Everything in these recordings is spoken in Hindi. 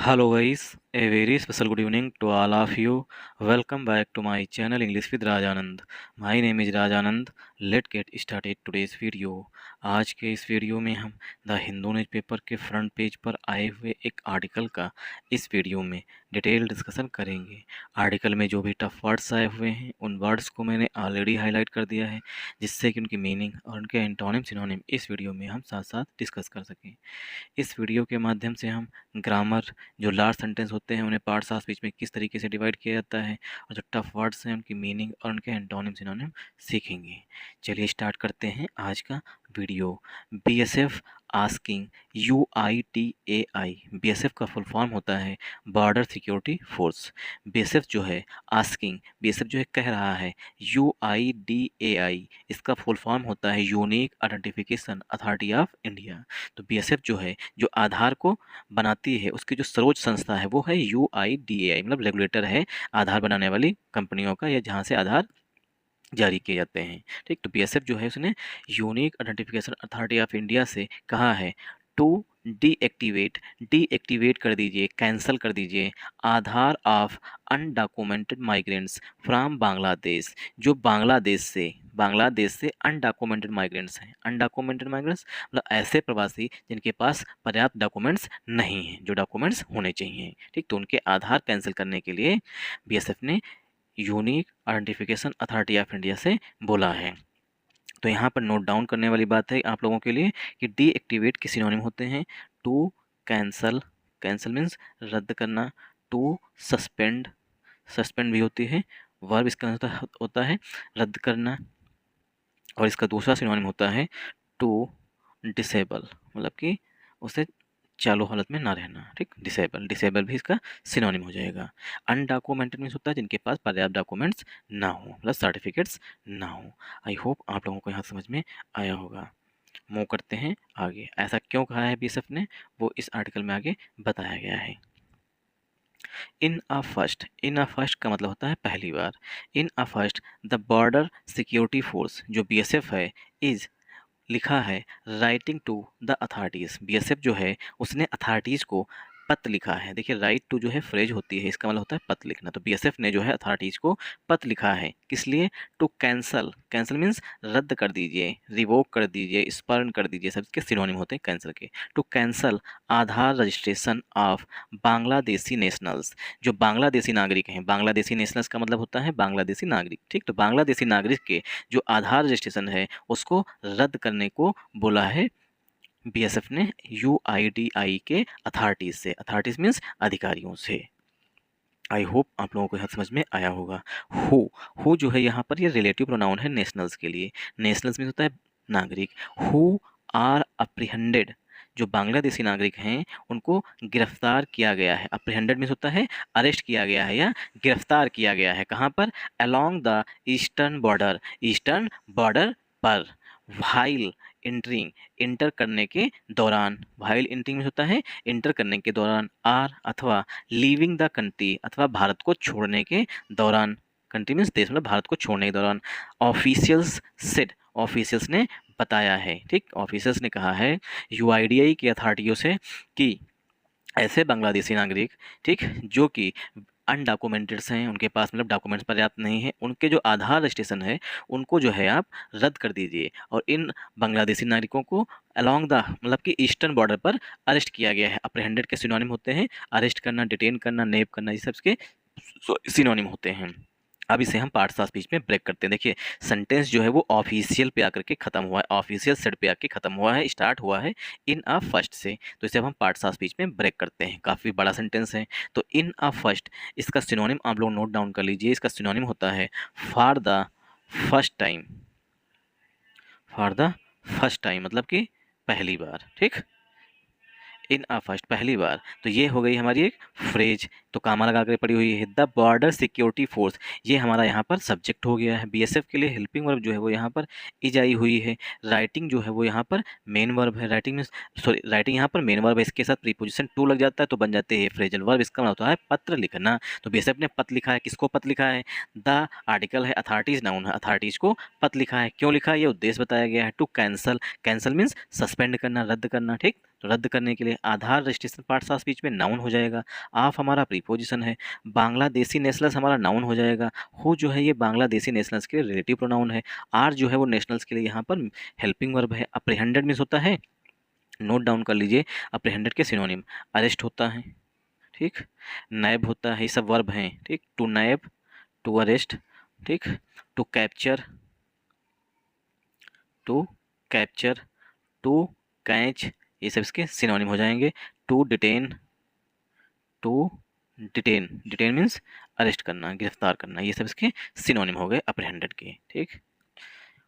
Hello guys, a very special good evening to all of you. Welcome back to my channel English with Rajanand. My name is Rajanand. Let's get started today's video. आज के इस वीडियो में हम द हिंदू न्यूज़पेपर के फ्रंट पेज पर आए हुए एक आर्टिकल का इस वीडियो में डिटेल डिस्कशन करेंगे। आर्टिकल में जो भी टफ वर्ड्स आए हुए हैं उन वर्ड्स को मैंने ऑलरेडी हाईलाइट कर दिया है, जिससे कि उनकी मीनिंग और उनके एंटोनिम सिनोनिम इस वीडियो में हम साथ साथ डिस्कस कर सकें। इस वीडियो के माध्यम से हम ग्रामर, जो लार्ज सेंटेंस होते हैं उन्हें पार्ट्स ऑफ स्पीच में किस तरीके से डिवाइड किया जाता है, और जो टफ वर्ड्स हैं उनकी मीनिंग और उनके एंटोनिम सिनोनिम सीखेंगे। चलिए स्टार्ट करते हैं आज का video. BSF asking, UITAI, BSF का फुल फॉर्म होता है बॉर्डर सिक्योरिटी फोर्स। बीएसएफ जो है आस्किंग, बीएसएफ जो है कह रहा है, UIDAI इसका फुल फॉर्म होता है unique identification authority of India. तो बीएसएफ जो है, जो आधार को बनाती है, उसकी जो सर्वोच्च संस्था है वो है UIDAI, मतलब रेगुलेटर है आधार बनाने वाली कंपनियों का, या जहाँ से आधार जारी किए जाते हैं। ठीक, तो बीएसएफ जो है उसने unique identification authority of India से कहा है टू डीएक्टिवेट कर दीजिए, कैंसिल कर दीजिए Aadhaar of undocumented migrants from Bangladesh. जो बांग्लादेश से अनडॉक्यूमेंटेड माइग्रेंट्स हैं। अनडॉक्यूमेंटेड माइग्रेंट्स मतलब ऐसे प्रवासी जिनके पास पर्याप्त डॉक्यूमेंट्स नहीं हैं, जो डॉक्यूमेंट्स होने चाहिए। ठीक, तो उनके आधार कैंसिल करने के लिए बीएसएफ ने unique identification authority of India से बोला है। तो यहाँ पर नोट डाउन करने वाली बात है आप लोगों के लिए कि डीएक्टिवेट के सिनोनिम होते हैं टू कैंसल, कैंसल मीन्स रद्द करना, टू सस्पेंड, सस्पेंड भी होती है, वर्ब इसका होता है रद्द करना, और इसका दूसरा सिनोनिम होता है टू डिसेबल, मतलब कि उसे चालू हालत में ना रहना। ठीक, डिसेबल, डिसेबल भी इसका सिनोनिम हो जाएगा। अनडॉक्यूमेंटेड मीन्स होता है जिनके पास पर्याप्त डॉक्यूमेंट्स ना हो, मतलब सर्टिफिकेट्स ना हो। आई होप आप लोगों को यहाँ समझ में आया होगा। मूव करते हैं आगे। ऐसा क्यों कहा है बीएसएफ ने, वो इस आर्टिकल में आगे बताया गया है। इन अ फर्स्ट का मतलब होता है पहली बार। In a first the border security force, जो बीएसएफ है, इज लिखा है writing to the authorities. BSF जो है उसने अथॉरिटीज़ को पत्र लिखा है। देखिए, राइट टू जो है फ्रेज होती है, इसका मतलब होता है पत्र लिखना। तो बीएसएफ ने जो है अथॉरिटीज़ को पत्र लिखा है, किस लिए? टू कैंसल, कैंसल मीन्स रद्द कर दीजिए, रिवोक कर दीजिए, स्पर्ण कर दीजिए, सब इसके सिनोनिम होते हैं कैंसल के। To cancel Aadhaar registration of Bangladeshi nationals, जो बांग्लादेशी नागरिक हैं। बांग्लादेशी नेशनल्स का मतलब होता है बांग्लादेशी नागरिक। ठीक, तो बांग्लादेशी नागरिक के जो आधार रजिस्ट्रेशन है उसको रद्द करने को बोला है बीएसएफ ने UIDAI के अथॉरिटीज से। अथॉरिटीज मीन्स अधिकारियों से। आई होप आप लोगों को यहाँ समझ में आया होगा। हु जो है यहाँ पर ये रिलेटिव प्रोनाउन है नेशनल्स के लिए। नेशनल्स मीन्स होता है नागरिक। हु आर अप्रीहेंडेड, जो बांग्लादेशी नागरिक हैं उनको गिरफ्तार किया गया है। अप्रीहेंडेड मीन्स होता है अरेस्ट किया गया है या गिरफ्तार किया गया है। कहाँ पर? Along the eastern border, eastern border पर। वाइल इंटरिंग, इंटर करने के दौरान। वाइल इंटरिंग में होता है इंटर करने के दौरान। आर अथवा लीविंग द कंट्री, अथवा भारत को छोड़ने के दौरान। कंट्री मीन्स देश, मतलब भारत को छोड़ने के दौरान। ऑफिशियल्स सेड, ऑफिशियल्स ने बताया है। ठीक, ऑफिशियल्स ने कहा है UIDAI की अथॉरिटियों से कि ऐसे बांग्लादेशी नागरिक, ठीक, जो कि अनडॉक्यूमेंटेड्स हैं, उनके पास मतलब डॉक्यूमेंट्स पर्याप्त नहीं है, उनके जो आधार रजिस्ट्रेशन है उनको जो है आप रद्द कर दीजिए। और इन बांग्लादेशी नागरिकों को अलोंग द, मतलब कि ईस्टर्न बॉर्डर पर अरेस्ट किया गया है। अप्रहेंडेड के सिनोनिम होते हैं अरेस्ट करना, डिटेन करना, नेप करना, ये सब इसके सिनोनिम होते हैं। अब इसे हम पार्ट्स ऑफ स्पीच में ब्रेक करते हैं। देखिए, सेंटेंस जो है वो ऑफिशियल पे आकर के खत्म हुआ है, ऑफिशियल सेट पे आके खत्म हुआ है, स्टार्ट हुआ है इन अ फर्स्ट से। तो इसे अब हम पार्ट्स ऑफ स्पीच में ब्रेक करते हैं। काफ़ी बड़ा सेंटेंस है। तो इन अ फर्स्ट, इसका सिनोनिम आप लोग नोट डाउन कर लीजिए। इसका सिनोनिम होता है for the first time. For the first time मतलब कि पहली बार। ठीक, इन अ फर्स्ट, पहली बार। तो ये हो गई हमारी एक फ्रेज तो कामा लगा कर पड़ी हुई है। द बॉर्डर सिक्योरिटी फोर्स, ये हमारा यहाँ पर सब्जेक्ट हो गया है। बीएसएफ के लिए हेल्पिंग वर्ब जो है वो यहाँ पर इज आई हुई है। राइटिंग जो है वो यहाँ पर मेन वर्ब है। राइटिंग में सॉरी राइटिंग यहाँ पर मेन वर्ब है, इसके साथ प्रीपोजिशन टू लग जाता है तो बन जाते हैं फ्रेजल वर्ब। इसका मतलब होता है पत्र लिखना। तो बीएसएफ ने पत्र लिखा है। किसको पत्र लिखा है? द आर्टिकल है, अथॉरिटीज नाउन है, अथॉरिटीज को पत्र लिखा है। क्यों लिखा है? ये उद्देश्य बताया गया है। To cancel, cancel means suspend करना, रद्द करना, ठीक। तो रद्द करने के लिए Aadhaar registration parts of speech में नाउन हो जाएगा। ऑफ हमारा प्रीपोजिशन है। बांग्लादेशी नेशनल्स हमारा नाउन हो जाएगा। हु जो है ये बांग्लादेशी नेशनल्स के लिए रिलेटिव प्रोनाउन है। आर जो है वो नेशनल्स के लिए यहाँ पर हेल्पिंग वर्ब है। अप्रीहेंडेड मीन्स होता है, नोट डाउन कर लीजिए, अप्रीहेंडेड के सिनोनिम अरेस्ट होता है, ठीक। नैब होता है, ये सब वर्ब हैं, ठीक। टू नैब, टू अरेस्ट, ठीक। To capture, to capture, to catch, ये सब इसके सिनोनिम हो जाएंगे। To detain, to detain, detain means arrest करना, गिरफ्तार करना, ये सब इसके सिनोनिम हो गए अप्रीहेंडेड के, ठीक।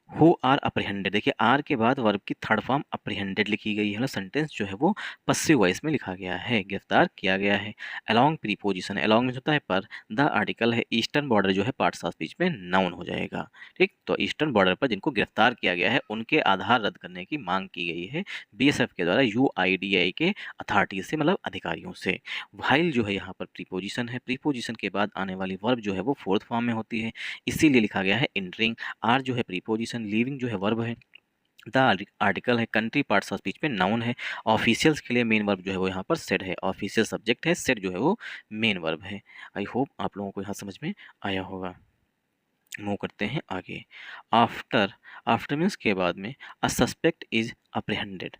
हु आर अप्रीहेंडेड, देखिए आर के बाद वर्ब की थर्ड फॉर्म अप्रीहेंडेड लिखी गई है। मतलब सेंटेंस जो है वो पसिव वॉइस में लिखा गया है, गिरफ्तार किया गया है। अलोंग प्रीपोजिशन, अलोंग में होता है पर, द आर्टिकल है, ईस्टर्न बॉर्डर जो है पार्ट्स ऑफ स्पीच में नाउन हो जाएगा, ठीक। तो ईस्टर्न बॉर्डर पर जिनको गिरफ्तार किया गया है उनके आधार रद्द करने की मांग की गई है बीएसएफ के द्वारा यूआईडीआई के अथॉरिटी से, मतलब अधिकारियों से। व्हाइल जो है यहाँ पर प्रीपोजिशन है। प्रीपोजिशन के बाद आने वाली वर्ब जो है वो फोर्थ फॉर्म में होती है, इसीलिए लिखा गया है इंटरिंग। आर जो है प्रीपोजिशन, लीविंग जो है वर्ब है। द आर्टिकल है, कंट्री पार्ट्स ऑफ स्पीच में नाउन है। ऑफिशियल्स के लिए मेन वर्ब जो है वो यहाँ पर सेड है। ऑफिशियल सब्जेक्ट है, सेड जो है वो मेन वर्ब है। आई होप आप लोगों को यहाँ समझ में आया होगा। मूव करते हैं आगे। आफ्टर, आफ्टर मीन्स के बाद में, अ सस्पेक्ट इज अप्रीहेंडेड,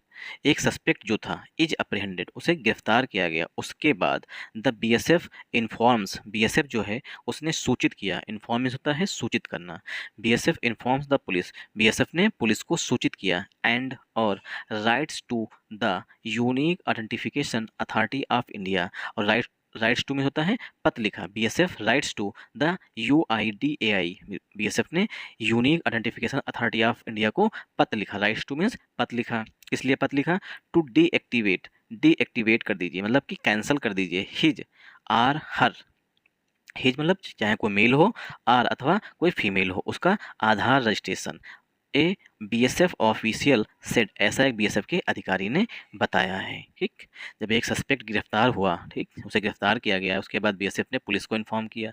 एक सस्पेक्ट जो था इज अप्रीहेंडेड, उसे गिरफ्तार किया गया। उसके बाद द बीएसएफ इन्फॉर्म्स, बीएसएफ जो है उसने सूचित किया। इन्फॉर्म मीन्स होता है सूचित करना। BSF informs the police, BSF ने पुलिस को सूचित किया। एंड और writes to the unique identification authority of India, और राइट्स टू में होता है पत्र लिखा। BSF writes to the UIDAI, BSF ने unique identification authority of India को पत्र लिखा। राइट्स टू मीन्स पत्र लिखा। किस लिए पत्र लिखा? टू डीएक्टिवेट, डीएक्टिवेट कर दीजिए, मतलब कि कैंसिल कर दीजिए। हिज आर हर, हिज मतलब चाहे कोई मेल हो, आर अथवा कोई फीमेल हो, उसका आधार रजिस्ट्रेशन। ए बीएसएफ ऑफिशियल सेड, ऐसा एक बीएसएफ के अधिकारी ने बताया है, ठीक। जब एक सस्पेक्ट गिरफ्तार हुआ, ठीक, उसे गिरफ्तार किया गया, उसके बाद बीएसएफ ने पुलिस को इन्फॉर्म किया।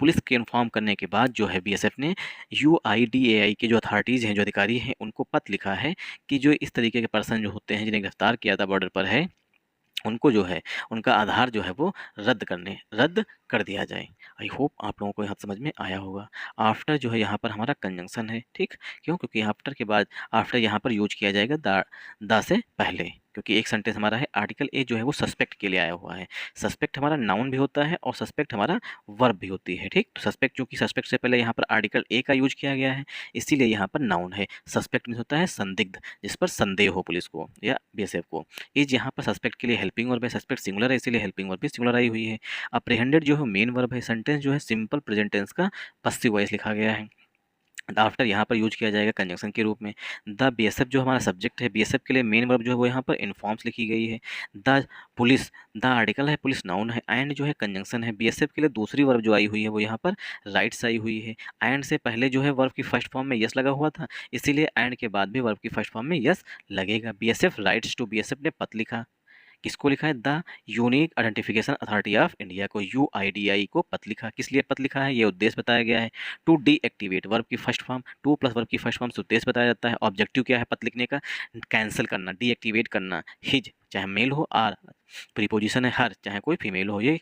पुलिस के इन्फॉर्म करने के बाद जो है बीएसएफ ने यूआईडीएआई के जो अथॉरिटीज़ हैं, जो अधिकारी हैं, उनको पत्र लिखा है कि जो इस तरीके के पर्सन जो होते हैं जिन्हें गिरफ्तार किया था बॉर्डर पर है, उनको जो है उनका आधार जो है वो रद्द कर दिया जाए। आई होप आप लोगों को यहाँ समझ में आया होगा। आफ्टर जो है यहाँ पर हमारा कंजंक्शन है, ठीक। क्यों? क्योंकि आफ्टर के बाद, आफ्टर यहाँ पर यूज किया जाएगा दा से पहले, क्योंकि एक सेंटेंस हमारा है आर्टिकल ए जो है वो सस्पेक्ट के लिए आया हुआ है। सस्पेक्ट हमारा नाउन भी होता है और सस्पेक्ट हमारा वर्ब भी होती है, ठीक। तो सस्पेक्ट, चूँकि सस्पेक्ट से पहले यहाँ पर आर्टिकल ए का यूज किया गया है, इसीलिए यहाँ पर नाउन है। सस्पेक्ट मीन्स होता है संदिग्ध, जिस पर संदेह हो पुलिस को या बीएसएफ को। इज यहाँ पर सस्पेक्ट के लिए हेल्पिंग वर्ब है। सस्पेक्ट सिंगुलर है, इसीलिए हेल्पिंग वर्ब भी सिंगुलर आई हुई है। अप्रीहेंडेड जो है मेन वर्ब है। सेंटेंस जो है सिंपल प्रेजेंट टेंस का पसिव वॉइस लिखा गया है। आफ्टर यहाँ पर यूज किया जाएगा कंजंक्शन के रूप में। द बीएसएफ जो हमारा सब्जेक्ट है, बीएसएफ के लिए मेन वर्ब जो है वो यहाँ पर इन्फॉर्म्स लिखी गई है। द पुलिस, द आर्टिकल है, पुलिस नाउन है, एंड जो है कंजंक्शन है। बीएसएफ के लिए दूसरी वर्ब जो आई हुई है वो यहाँ पर राइट्स आई हुई है। एंड से पहले जो है वर्ब की फर्स्ट फॉर्म में यस लगा हुआ था, इसीलिए एंड के बाद भी वर्ब की फर्स्ट फॉर्म में यस लगेगा। बीएसएफ राइट्स टू, बीएसएफ ने पत्र लिखा। किसको लिखा है? The unique identification authority of India को, यूआईडीआई को पत्र लिखा। किस लिए पत्र लिखा है? ये उद्देश्य बताया गया है। टू डीएक्टिवेट, वर्ब की first form, two plus verb की फर्स्ट फॉर्म से उद्देश्य बताया जाता है। ऑब्जेक्टिव क्या है पत्र लिखने का? कैंसिल करना, डीएक्टिवेट करना। हिज चाहे मेल हो, आर प्रीपोजिशन है, हर चाहे कोई फीमेल हो, ये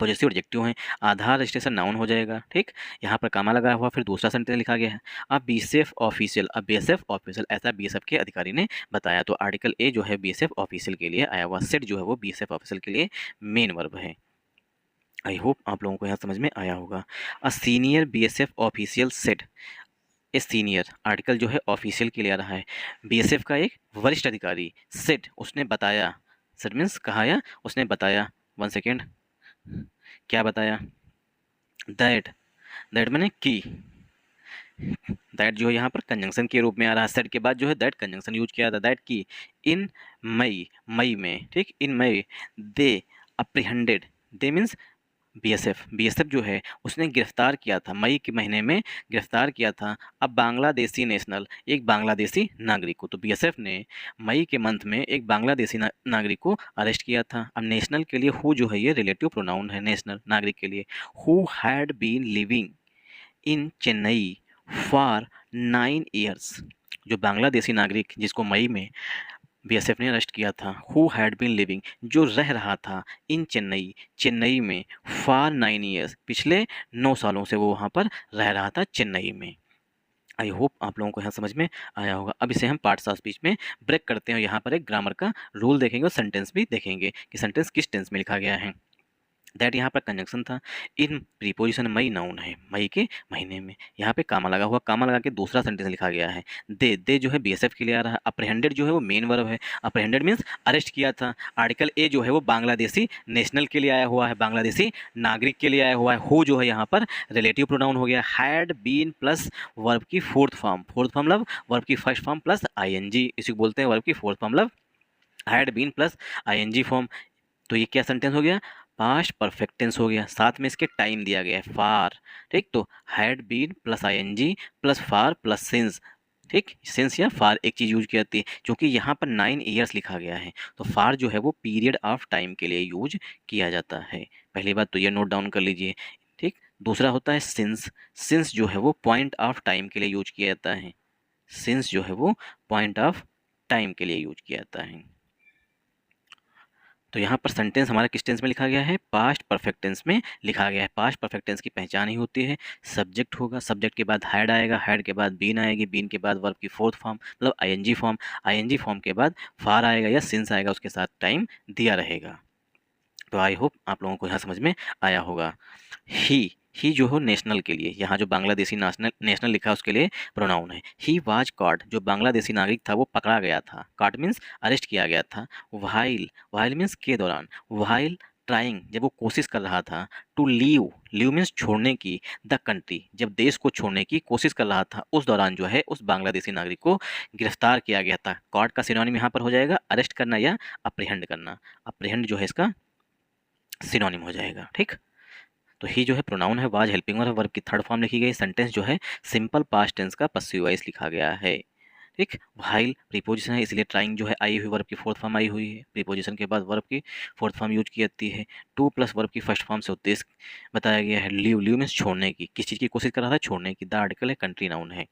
पॉजिटिव एडजेक्टिव हैं। आधार रजिस्ट्रेशन नाउन हो जाएगा, ठीक। यहाँ पर कामा लगा हुआ, फिर दूसरा सेंटेंस लिखा गया है। अब बीएसएफ ऑफिशियल, अब बीएसएफ ऑफिशियल ऐसा बीएसएफ के अधिकारी ने बताया, तो आर्टिकल ए जो है बीएसएफ ऑफिशियल के लिए आया हुआ। सेट जो है वो बीएसएफ ऑफिशियल के लिए मेन वर्ब है। आई होप आप लोगों को यहाँ समझ में आया होगा। A senior BSF official set, a senior article जो है ऑफिशियल के लिए आ रहा है। बीएसएफ का एक वरिष्ठ अधिकारी सेट, उसने बताया। सेट मीन्स कहा या उसने बताया। 1 सेकेंड, क्या बताया? दैट, दैट मैंने की, दैट जो है यहाँ पर कंजंक्शन के रूप में आ रहा है। सेट के बाद जो है दैट कंजंक्शन यूज किया था। दैट की इन मई, मई में, ठीक, इन मई दे अप्रीहेंडेड, दे मीन्स बीएसएफ जो है उसने गिरफ्तार किया था, मई के महीने में गिरफ्तार किया था अब बांग्लादेशी नेशनल, एक बांग्लादेशी नागरिक को। तो बीएसएफ ने मई के मंथ में एक बांग्लादेशी नागरिक को अरेस्ट किया था। अब नेशनल के लिए हु जो है ये रिलेटिव प्रोनाउन है, नेशनल नागरिक के लिए। Who had been living in Chennai for 9 years, जो बांग्लादेशी नागरिक जिसको मई में बीएसएफ ने अरेस्ट किया था, हु हैड बीन लिविंग, जो रह रहा था इन चेन्नई, चेन्नई में फॉर 9 ईयर्स, पिछले 9 सालों से वो वहाँ पर रह रहा था चेन्नई में। आई होप आप लोगों को यहाँ समझ में आया होगा। अब इसे हम पार्ट्स ऑफ स्पीच में ब्रेक करते हैं और यहाँ पर एक ग्रामर का रूल देखेंगे और सेंटेंस भी देखेंगे कि सेंटेंस किस टेंस में लिखा गया है। दैट यहाँ पर कंजंक्शन था, इन प्रीपोजिशन मई नाउन है, मई के महीने में। यहाँ पे कामा लगा हुआ, कामा लगा के दूसरा सेंटेंस लिखा गया है। दे जो है बीएसएफ के लिए आ रहा है। अप्रहेंडेड जो है वो मेन वर्ब है, अप्रहेंडेड मीन्स अरेस्ट किया था। आर्टिकल ए जो है वो बांग्लादेशी नेशनल के लिए आया हुआ है, बांग्लादेशी नागरिक के लिए आया हुआ है। हु जो है यहाँ पर रिलेटिव प्रोनाउन हो गया। हैड बीन प्लस वर्ब की फोर्थ फॉर्म, मतलब वर्ब की फर्स्ट फॉर्म प्लस आईएनजी, इसी को बोलते हैं वर्ब की फोर्थ फॉर्म, मतलब had been plus I N G form. तो ये क्या सेंटेंस हो गया, पास्ट परफेक्ट टेंस हो गया। साथ में इसके टाइम दिया गया है फार, ठीक। तो had been plus I N G plus for plus since, ठीक। सिंस या फार एक चीज़ यूज की जाती है, क्योंकि यहाँ पर 9 ईयर्स लिखा गया है तो फार जो है वो पीरियड ऑफ टाइम के लिए यूज किया जाता है। पहली बात तो ये नोट डाउन कर लीजिए, ठीक। दूसरा होता है सिंस, सिंस जो है वो पॉइंट ऑफ टाइम के लिए यूज किया जाता है। सिंस जो है वो पॉइंट ऑफ टाइम के लिए यूज किया जाता है। तो यहाँ पर सेंटेंस हमारा किस टेंस में लिखा गया है, पास्ट परफेक्ट टेंस में लिखा गया है। पास्ट परफेक्ट टेंस की पहचान ही होती है, सब्जेक्ट होगा, सब्जेक्ट के बाद हैड आएगा, हैड के बाद बीन आएगी, बीन के बाद वर्ब की फोर्थ फॉर्म मतलब आईएनजी फॉर्म, आईएनजी फॉर्म के बाद फार आएगा या सिंस आएगा, उसके साथ टाइम दिया रहेगा। तो आई होप आप लोगों को यहाँ समझ में आया होगा। ही जो हो नेशनल के लिए, यहाँ जो बांग्लादेशी नेशनल लिखा है उसके लिए प्रोनाउन है। ही वाज कॉट, जो बांग्लादेशी नागरिक था वो पकड़ा गया था, कॉट मीन्स अरेस्ट किया गया था। वाइल मीन्स के दौरान, वाइल ट्राइंग जब वो कोशिश कर रहा था, टू लीव मीन्स छोड़ने की, द कंट्री जब देश को छोड़ने की कोशिश कर रहा था, उस दौरान जो है उस बांग्लादेशी नागरिक को गिरफ्तार किया गया था। कॉट का सिनोनिम यहाँ पर हो जाएगा अरेस्ट करना या अप्रीहेंड करना, अप्रीहेंड जो है इसका सिनोनिम हो जाएगा, ठीक। तो ही जो है प्रोनाउन है, वाज हेल्पिंग वर्ब की थर्ड फॉर्म लिखी गई। सेंटेंस जो है सिंपल पास्ट टेंस का पसिव वॉइस लिखा गया है, ठीक। व्हाइल प्रीपोजिशन है, इसलिए ट्राइंग जो है आई हुई वर्ब की फोर्थ फॉर्म आई हुई है। प्रीपोजिशन के बाद वर्ब की फोर्थ फॉर्म यूज की जाती है। टू प्लस वर्ब की फर्स्ट फॉर्म से उद्देश्य बताया गया है। लीव मीन्स छोड़ने की, किस चीज़ की कोशिश कर रहा था, छोड़ने की। द आर्टिकल है, कंट्री नाउन है।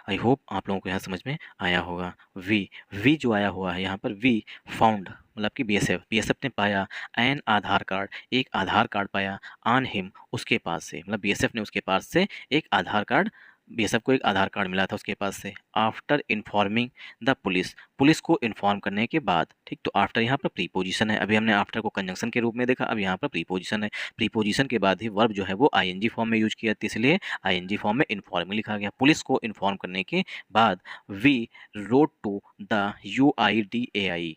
आई होप आप लोगों को यहाँ समझ में आया होगा। वी जो आया हुआ है यहाँ पर, वी फाउंड मतलब कि बीएसएफ ने पाया एन आधार कार्ड, एक आधार कार्ड पाया, ऑन हिम उसके पास से, मतलब बीएसएफ ने उसके पास से एक आधार कार्ड, बीएसएफ को एक आधार कार्ड मिला था उसके पास से। आफ्टर इन्फॉर्मिंग द पुलिस को इन्फॉर्म करने के बाद, ठीक। तो आफ्टर यहाँ पर प्रीपोजिशन है, अभी हमने आफ्टर को कंजंक्शन के रूप में देखा, अब यहाँ पर प्रीपोजिशन है। प्रीपोजिशन के बाद ही वर्ब जो है वो आईएनजी फॉर्म में यूज किया जाती है, इसलिए आईएनजी फॉर्म में इन्फॉर्मिंग लिखा गया। पुलिस को इन्फॉर्म करने के बाद we wrote to the UIDAI,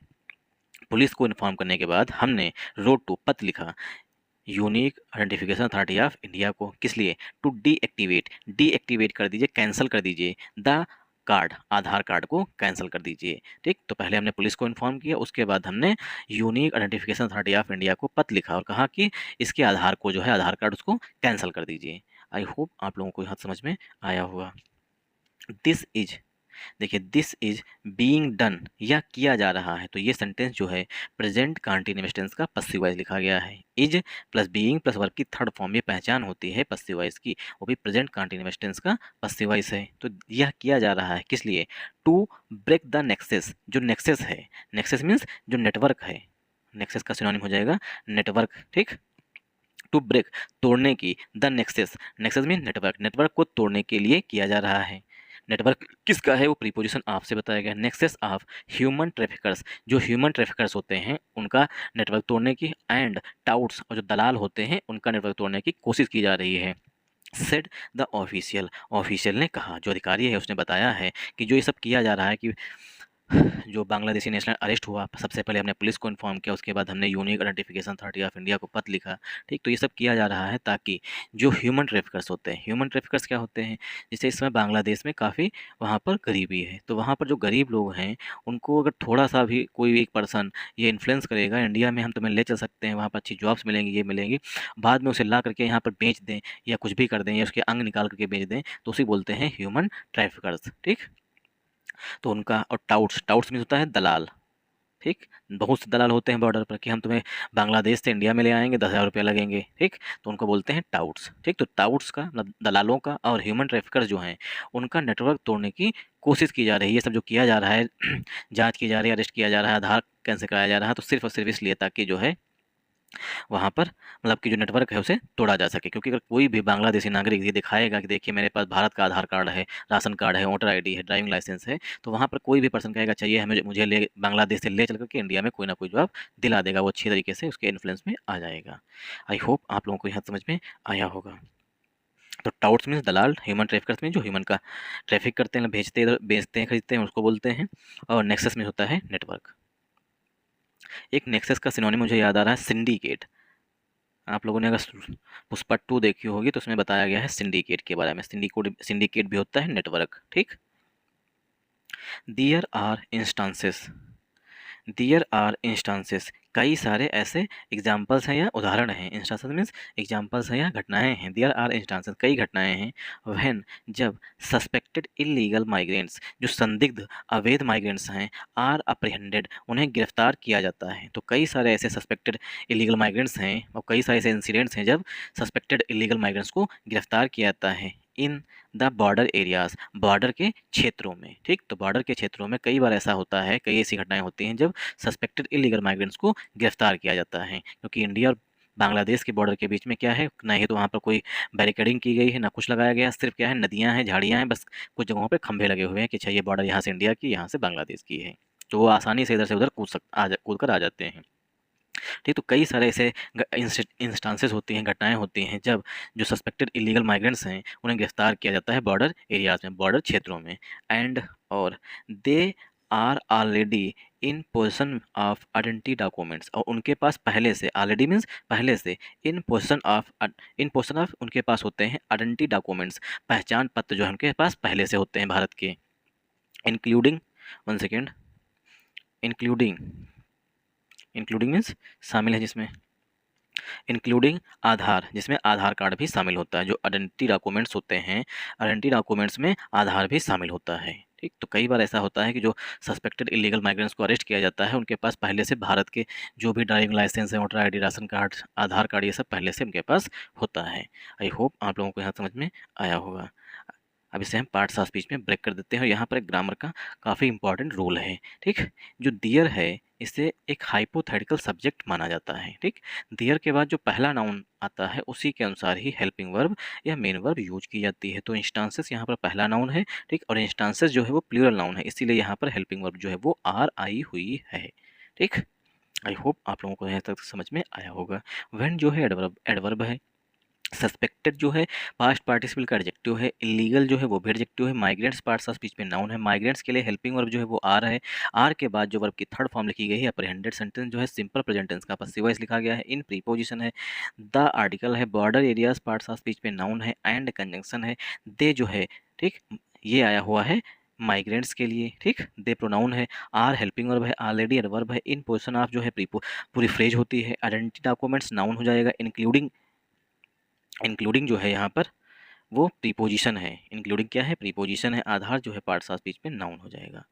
police को इन्फॉर्म करने के बाद हमने रोड टू पत्र लिखा unique identification authority of India को, किस लिए, टू डीएक्टिवेट कर दीजिए, कैंसिल कर दीजिए द कार्ड, आधार कार्ड को कैंसिल कर दीजिए, ठीक। तो पहले हमने पुलिस को इन्फॉर्म किया, उसके बाद हमने unique identification authority of India को पत्र लिखा और कहा कि इसके आधार को जो है आधार कार्ड उसको कैंसिल कर दीजिए। आई होप आप लोगों को यहाँ समझ में आया होगा। दिस इज, देखिए दिस इज बीइंग डन, यह किया जा रहा है, तो ये सेंटेंस जो है प्रेजेंट कंटीन्यूअस टेंस का पसिव वॉइस लिखा गया है। Is plus being plus verb की थर्ड फॉर्म, ये पहचान होती है पसिव वॉइस की, वो भी प्रेजेंट कंटीन्यूअस टेंस का पसिव वॉइस है। तो यह किया जा रहा है किस लिए, टू ब्रेक द नेक्सेस, जो नेक्सेस है, नेक्सेस मीन्स जो नेटवर्क है, नेक्सेस का सिनोनिम हो जाएगा नेटवर्क, ठीक। टू ब्रेक तोड़ने की, the Nexus mean network, network को तोड़ने के लिए किया जा रहा है। नेटवर्क किसका है, वो प्रीपोजिशन ऑफ से बताया गया। नेक्सेस ऑफ ह्यूमन ट्रैफिकर्स, जो ह्यूमन ट्रैफिकर्स होते हैं उनका नेटवर्क तोड़ने की, एंड टाउट्स और जो दलाल होते हैं उनका नेटवर्क तोड़ने की कोशिश की जा रही है। सेड द ऑफिशियल ने कहा, जो अधिकारी है उसने बताया है कि जो ये सब किया जा रहा है कि जो बांग्लादेशी नेशनल अरेस्ट हुआ, सबसे पहले हमने पुलिस को इन्फॉर्म किया, उसके बाद हमने unique identification authority of India को पत्र लिखा, ठीक। तो ये सब किया जा रहा है ताकि जो ह्यूमन ट्रैफिकर्स होते हैं, ह्यूमन ट्रैफिकर्स क्या होते हैं, जैसे इस समय बांग्लादेश में काफ़ी वहाँ पर गरीबी है, तो वहाँ पर जो गरीब लोग हैं उनको अगर थोड़ा सा भी कोई एक पर्सन ये इन्फ्लुएंस करेगा, इंडिया में हम तुम्हें ले चल सकते हैं, वहाँ पर अच्छी जॉब्स मिलेंगी, ये मिलेंगी, बाद में उसे ला करके यहाँ पर बेच दें या कुछ भी कर दें या उसके अंग निकाल करके बेच दें, तो उसे बोलते हैं ह्यूमन ट्रैफिकर्स, ठीक। तो उनका, और टाउट्स, टाउट्स मीन्स होता है दलाल, ठीक। बहुत से दलाल होते हैं बॉर्डर पर कि हम तुम्हें बांग्लादेश से इंडिया में ले आएंगे, 10,000 रुपये लगेंगे, ठीक। तो उनको बोलते हैं टाउट्स, ठीक। तो टाउट्स का मतलब दलालों का और ह्यूमन ट्रैफिकर्स जो हैं उनका नेटवर्क तोड़ने की कोशिश की जा रही है। ये सब जो किया जा रहा है, जांच की जा रही है, अरेस्ट किया जा रहा है, आधार कैंसिल कराया जा रहा है, तो सिर्फ और सिर्फ इसलिए ताकि जो है वहाँ पर मतलब कि जो नेटवर्क है उसे तोड़ा जा सके। क्योंकि अगर कोई भी बांग्लादेशी नागरिक ये दिखाएगा कि देखिए मेरे पास भारत का आधार कार्ड है, राशन कार्ड है, वोटर आईडी है, ड्राइविंग लाइसेंस है, तो वहाँ पर कोई भी पर्सन कहेगा चाहिए हमें, मुझे ले बांग्लादेश से ले चल करके इंडिया में कोई ना कोई जॉब दिला देगा, वो अच्छी तरीके से उसके इन्फ्लुएंस में आ जाएगा। आई होप आप लोगों को यहाँ समझ में आया होगा। तो टाउट्स मीन्स दलाल, ह्यूमन ट्रैफिकर्स में जो ह्यूमन का ट्रैफिक करते हैं, भेजते हैं, बेचते हैं, खरीदते हैं, उसको बोलते हैं। और नेक्सस में होता है नेटवर्क। एक नेक्सस का सिनोनिम मुझे याद आ रहा है, सिंडिकेट। आप लोगों ने अगर पुष्पा 2 देखी होगी तो उसमें बताया गया है सिंडिकेट के बारे में। सिंडिकेट भी होता है नेटवर्क, ठीक। There are instances, there are instances, कई सारे ऐसे एग्जाम्पल्स हैं या उदाहरण हैं। इंस्टांसेस मीन्स एग्जाम्पल्स हैं या घटनाएं हैं। देयर आर इंस्टांसेस, कई घटनाएं हैं। व्हेन, जब सस्पेक्टेड इलीगल माइग्रेंट्स, जो संदिग्ध अवैध माइग्रेंट्स हैं, आर अप्रीहेंडेड, उन्हें गिरफ्तार किया जाता है। तो कई सारे ऐसे सस्पेक्टेड इलीगल माइग्रेंट्स हैं और कई सारे ऐसे इंसिडेंट्स हैं जब सस्पेक्टेड इलीगल माइग्रेंट्स को गिरफ्तार किया जाता है in the border areas, border के क्षेत्रों में, ठीक। तो बॉर्डर के क्षेत्रों में कई बार ऐसा होता है, कई ऐसी घटनाएं होती हैं जब सस्पेक्टेड इलीगल माइग्रेंट्स को गिरफ्तार किया जाता है। क्योंकि इंडिया और बांग्लादेश के बॉर्डर के बीच में क्या है, ना ही तो वहाँ पर कोई बैरिकेडिंग की गई है, ना कुछ लगाया गया है, सिर्फ क्या है, नदियाँ हैं, झाड़ियाँ हैं, बस कुछ जगहों पे खंभे लगे हुए हैं कि अच्छा ये बॉर्डर यहाँ से इंडिया की, यहाँ से बांग्लादेश की है। तो वो आसानी से इधर से उधर कूद कर आ जाते हैं, ठीक। तो कई सारे ऐसे इंस्टांसेस होती हैं, घटनाएं होती हैं जब जो सस्पेक्टेड इलीगल माइग्रेंट्स हैं उन्हें गिरफ्तार किया जाता है बॉर्डर एरियाज में, बॉर्डर क्षेत्रों में। एंड, और they are already in position of identity documents, और उनके पास पहले से, ऑलरेडी मीन्स पहले से, इन पोजिशन ऑफ उनके पास होते हैं आइडेंटिटी डॉक्यूमेंट्स, पहचान पत्र जो है उनके पास पहले से होते हैं भारत के। Including, one second, including, including means शामिल है जिसमें, इंक्लूडिंग आधार, जिसमें आधार कार्ड भी शामिल होता है। जो आइडेंटिटी डॉक्यूमेंट्स होते हैं, आइडेंटिटी डॉक्यूमेंट्स में आधार भी शामिल होता है, ठीक। तो कई बार ऐसा होता है कि जो सस्पेक्टेड इलीगल माइग्रेंट्स को अरेस्ट किया जाता है उनके पास पहले से भारत के जो भी ड्राइविंग लाइसेंस है, वोटर आईडी, राशन कार्ड, आधार कार्ड, ये सब पहले से उनके पास होता है। आई होप आप लोगों को यहाँ समझ में आया होगा। अब इसे हम पार्ट्स ऑफ स्पीच में ब्रेक कर देते हैं और यहाँ पर एक ग्रामर का काफ़ी इंपॉर्टेंट रूल है, ठीक। जो डियर है इसे एक हाइपोथेटिकल सब्जेक्ट माना जाता है, ठीक। डियर के बाद जो पहला नाउन आता है उसी के अनुसार ही हेल्पिंग वर्ब या मेन वर्ब यूज की जाती है। तो इंस्टांसेस यहाँ पर पहला नाउन है, ठीक। और इंस्टांसेस जो है वो प्लूरल नाउन है, इसीलिए यहाँ पर हेल्पिंग वर्ब जो है वो आर आई हुई है, ठीक। आई होप आप लोगों को यहाँ तक समझ में आया होगा। व्हेन जो है एडवर्ब, एडवर्ब है। सस्पेक्टेड जो है पास्ट पार्टिसिपल का एडजेक्टिव है। इलीगल जो है वो भी एडजेक्टिव है। माइग्रेंट्स पार्ट्स ऑफ स्पीच में नाउन है। माइग्रेंट्स के लिए हेल्पिंग वर्ब जो है वो आर है। आर के बाद जो वर्ब की थर्ड फॉर्म लिखी गई है अप्रीहेंडेड सेंटेंस जो है सिंपल प्रेजेंट टेंस का पसिव वॉइस लिखा गया है। इन प्रीपोजिशन है। द आर्टिकल है। Border areas parts of speech में नाउन है। एंड कंजंक्शन है। दे जो है, ठीक, ये आया हुआ है माइग्रेंट्स के लिए, ठीक। दे प्रोनाउन है। आर हेल्पिंग वर्ब है। ऑलरेडी एडवर्ब है। इन पोजिशन ऑफ जो है पूरी फ्रेज होती है। आइडेंटिटी डॉक्यूमेंट्स नाउन हो जाएगा। इंक्लूडिंग, इंक्लूडिंग जो है यहाँ पर वो प्रीपोजिशन है। इंक्लूडिंग क्या है, प्रीपोजिशन है। आधार जो है पार्ट्स ऑफ स्पीच में नाउन हो जाएगा।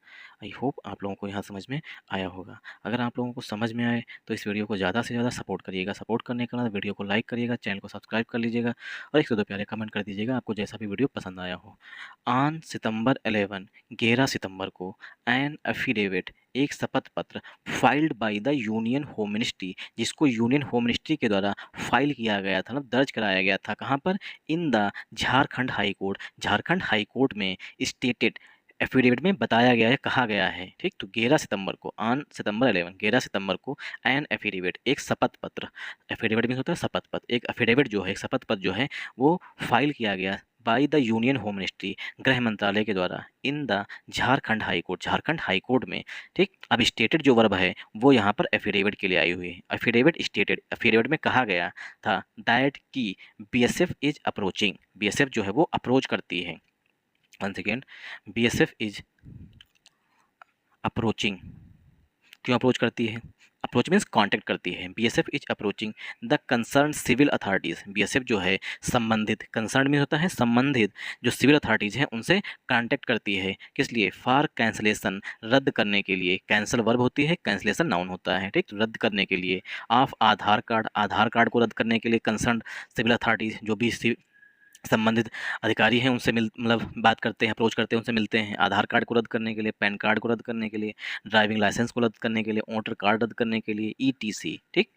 आई होप आप लोगों को यहाँ समझ में आया होगा। अगर आप लोगों को समझ में आए तो इस वीडियो को ज़्यादा से ज़्यादा सपोर्ट करिएगा। सपोर्ट करने के बाद वीडियो को लाइक करिएगा, चैनल को सब्सक्राइब कर लीजिएगा और एक से दो प्यारे कमेंट कर दीजिएगा आपको जैसा भी वीडियो पसंद आया हो। ऑन सितंबर 11, 11 सितंबर को एन एफिडेविट, एक शपथ पत्र filed by the union home ministry, जिसको यूनियन होम मिनिस्ट्री के द्वारा फाइल किया गया था, मतलब दर्ज कराया गया था। कहाँ पर, in the Jharkhand high court, Jharkhand high court में स्टेटेड, एफिडेविट में बताया गया है, कहा गया है, ठीक। तो 11 सितंबर को, ऑन सितंबर 11, 11 सितंबर को एन एफिडेविट, एक शपथ पत्र, एफिडेविट में होता है शपथ पत्र, एक एफिडेविट जो है, एक शपथ पत्र जो है वो फाइल किया गया by the union home ministry, गृह मंत्रालय के द्वारा, in the Jharkhand high court, Jharkhand high court में। ठीक, अब स्टेटेड जो वर्ब है वो यहाँ पर एफिडेविट के लिए आई हुई है। एफिडेविट स्टेटेड, एफिडेविट में कहा गया था दैट की बीएसएफ इज अप्रोचिंग, बीएसएफ जो है वो अप्रोच करती है। One second, BSF is approaching, क्यों अप्रोच करती है? अप्रोच मीन्स कांटेक्ट करती है। BSF is approaching the concern civil authorities, BSF जो है संबंधित, कंसर्न मीन्स होता है संबंधित, जो सिविल अथॉरिटीज़ हैं उनसे कांटेक्ट करती है। किस लिए? फॉर कैंसलेशन, रद्द करने के लिए। कैंसल वर्ब होती है, कैंसलेशन नाउन होता है। ठीक, रद्द करने के लिए। Of Aadhaar card, Aadhaar card को रद्द करने के लिए कंसर्न सिविल अथॉरिटीज़, जो भी संबंधित अधिकारी हैं उनसे मतलब बात करते हैं, अप्रोच करते हैं, उनसे मिलते हैं। आधार कार्ड को रद्द करने के लिए, पैन कार्ड को रद्द करने के लिए, ड्राइविंग लाइसेंस को रद्द करने के लिए, वोटर कार्ड रद्द करने के लिए, ईटीसी। ठीक,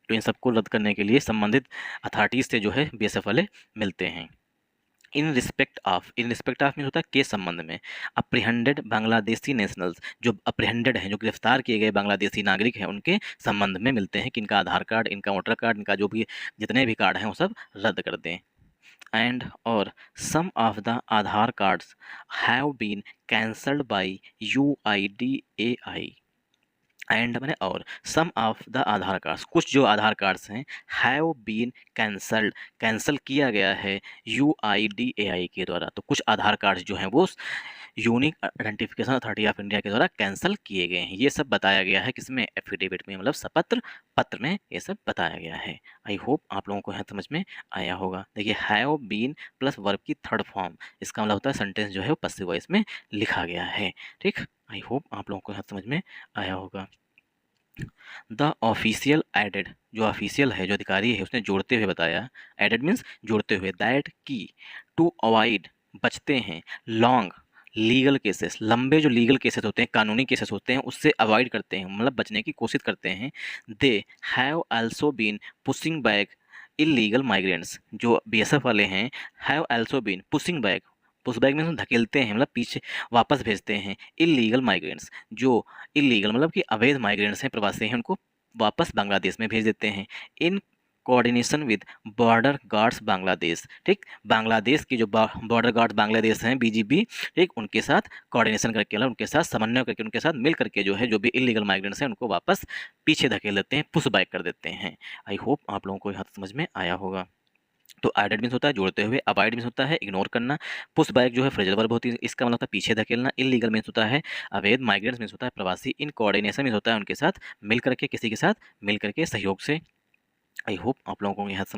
तो इन सबको रद्द करने के लिए संबंधित अथॉरिटीज से जो है बीएसएफ वाले मिलते हैं। In respect of, in respect of mean होता है के संबंध में। अप्रिहेंडेड बांग्लादेशी नेशनल्स, जो अप्रिहेंडेड हैं, जो गिरफ्तार किए गए बांग्लादेशी नागरिक हैं, उनके संबंध में मिलते हैं कि इनका आधार कार्ड, इनका वोटर कार्ड, इनका जो भी जितने भी कार्ड हैं वो सब रद्द कर दें। And or some of the Aadhaar cards have been cancelled by UIDAI and मैंने और सम ऑफ द आधार कार्ड्स, कुछ जो आधार कार्ड्स हैं हैव बीन कैंसल्ड, कैंसिल किया गया है UIDAI के द्वारा। तो कुछ आधार कार्ड्स जो हैं वो unique identification authority of India के द्वारा कैंसिल किए गए हैं। ये सब बताया गया है किसमें? एफिडेविट में, मतलब शपथ पत्र में ये सब बताया गया है। आई होप आप लोगों को यहाँ समझ में आया होगा। देखिए हैव बीन प्लस वर्ब की थर्ड फॉर्म, इसका मतलब होता है सेंटेंस जो है वो पसिव वॉइस में लिखा गया है। ठीक, आई होप आप लोगों को यहाँ समझ में आया होगा। द ऑफिशियल एडेड, जो ऑफिशियल है, जो अधिकारी है, उसने जोड़ते हुए बताया, एडेड मीन्स जोड़ते हुए, दैट की टू अवॉइड, बचते हैं, लॉन्ग लीगल केसेस, लंबे जो लीगल केसेस होते हैं, कानूनी केसेस होते हैं, उससे अवॉइड करते हैं, मतलब बचने की कोशिश करते हैं। They have also been pushing back illegal migrants, जो बीएसएफ वाले हैं, have also been pushing back, push back means धकेलते हैं, मतलब पीछे वापस भेजते हैं, इलीगल माइग्रेंट्स, जो इलीगल मतलब कि अवैध माइग्रेंट्स हैं, प्रवासी हैं, उनको वापस बांग्लादेश में भेज देते हैं। In coordination with border guards Bangladesh. ठीक, बांग्लादेश की जो बॉर्डर गार्ड्स बांग्लादेश हैं, बीजीबी, ठीक, उनके साथ कोऑर्डिनेशन करके, मतलब उनके साथ समन्वय करके, उनके साथ मिल करके जो है, जो भी इलीगल माइग्रेंट्स हैं उनको वापस पीछे धकेल देते हैं, पुश बैक कर देते हैं। आई होप आप लोगों को यहाँ समझ में आया होगा। तो एडेड मीन्स होता है जोड़ते हुए, अवॉइड मीन्स होता है इग्नोर करना, पुश बैक जो है फ्रेजल वर्ब होती है, इसका मतलब होता है पीछे धकेलना, इलीगल मीन्स होता है अवैध, माइग्रेंट्स मीन्स होता है प्रवासी, इन कोऑर्डिनेशन मीन्स होता है उनके साथ मिल करके, किसी के साथ मिल करके सहयोग से। आई होप आप लोगों को यहाँ समझ